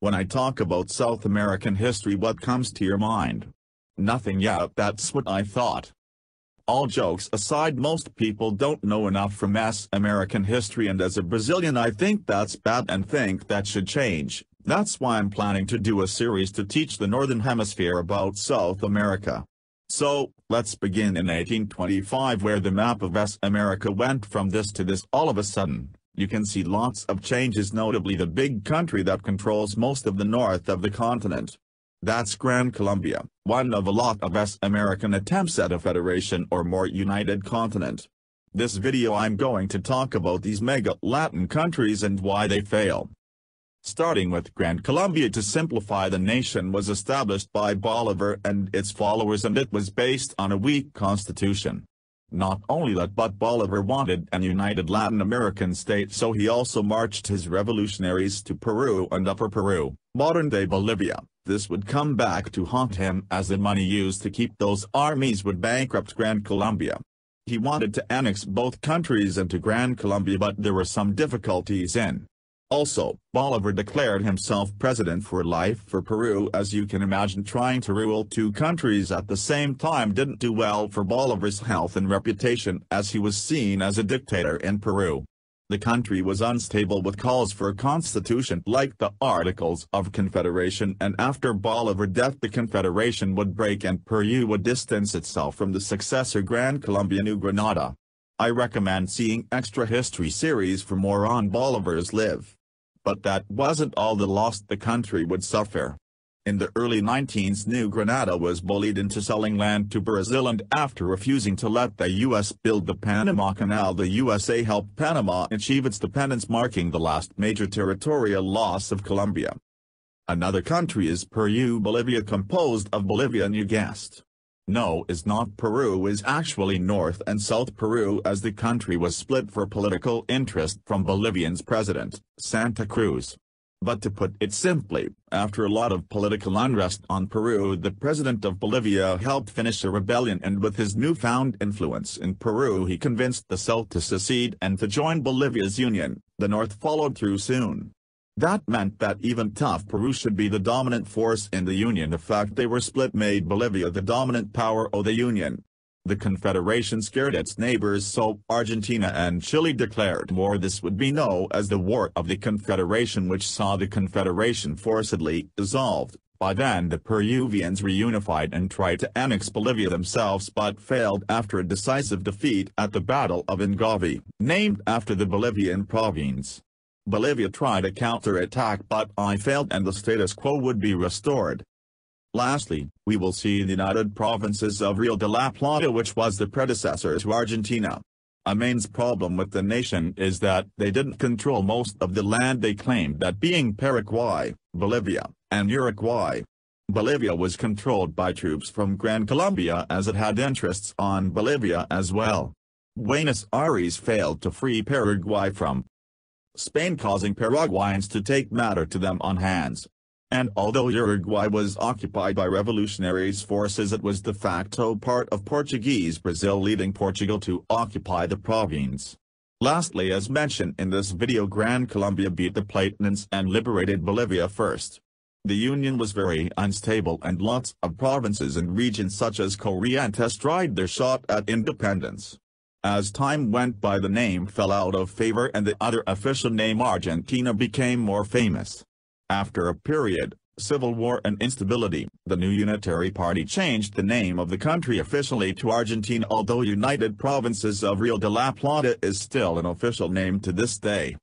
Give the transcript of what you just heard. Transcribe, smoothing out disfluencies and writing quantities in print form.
When I talk about South American history, what comes to your mind? Nothing yet, that's what I thought. All jokes aside, most people don't know enough from American history, and as a Brazilian I think that's bad and think that should change. That's why I'm planning to do a series to teach the Northern Hemisphere about South America. So, let's begin in 1825, where the map of America went from this to this all of a sudden. You can see lots of changes, notably the big country that controls most of the north of the continent. That's Gran Colombia, one of a lot of American attempts at a federation or more united continent. This video I'm going to talk about these mega Latin countries and why they fail. Starting with Grande Colombia, to simplify, the nation was established by Bolivar and its followers, and it was based on a weak constitution. Not only that, but Bolivar wanted an united Latin American state, so he also marched his revolutionaries to Peru and Upper Peru, modern-day Bolivia. This would come back to haunt him, as the money used to keep those armies would bankrupt Gran Colombia. He wanted to annex both countries into Gran Colombia, but there were some difficulties in. Also, Bolivar declared himself president for life for Peru. As you can imagine, trying to rule two countries at the same time didn't do well for Bolivar's health and reputation, as he was seen as a dictator in Peru. The country was unstable, with calls for a constitution like the Articles of Confederation, and after Bolivar's death the confederation would break and Peru would distance itself from the successor Gran Colombia New Granada. I recommend seeing extra history series for more on Bolivar's life. But that wasn't all. The loss the country would suffer. In the early 19th, New Granada was bullied into selling land to Brazil, and after refusing to let the U.S. build the Panama Canal, the USA helped Panama achieve its independence, marking the last major territorial loss of Colombia. Another country is Peru. Bolivia, composed of Bolivia and, you guessed. No, is not. Peru is actually North and South Peru, as the country was split for political interest from Bolivian's president, Santa Cruz. But to put it simply, after a lot of political unrest on Peru, the president of Bolivia helped finish a rebellion, and with his newfound influence in Peru he convinced the South to secede and to join Bolivia's union. The North followed through soon. That meant that even tough Peru should be the dominant force in the Union. The fact they were split made Bolivia the dominant power of the Union. The Confederation scared its neighbors, so Argentina and Chile declared war. This would be known as the War of the Confederation, which saw the Confederation forcibly dissolved. By then the Peruvians reunified and tried to annex Bolivia themselves, but failed after a decisive defeat at the Battle of Ingavi, named after the Bolivian province. Bolivia tried a counterattack, but failed, and the status quo would be restored. Lastly, we will see the United Provinces of Rio de la Plata, which was the predecessor to Argentina. A main problem with the nation is that they didn't control most of the land they claimed, that being Paraguay, Bolivia, and Uruguay. Bolivia was controlled by troops from Gran Colombia, as it had interests on Bolivia as well. Buenos Aires failed to free Paraguay from Spain, causing Paraguayans to take matter to them on hands. And although Uruguay was occupied by revolutionaries' forces, it was de facto part of Portuguese Brazil, leading Portugal to occupy the province. Lastly, as mentioned in this video, Gran Colombia beat the Platanians and liberated Bolivia first. The union was very unstable, and lots of provinces and regions such as Corrientes tried their shot at independence. As time went by, the name fell out of favor and the other official name, Argentina, became more famous. After a period, civil war and instability, the new Unitary Party changed the name of the country officially to Argentina, although United Provinces of Rio de la Plata is still an official name to this day.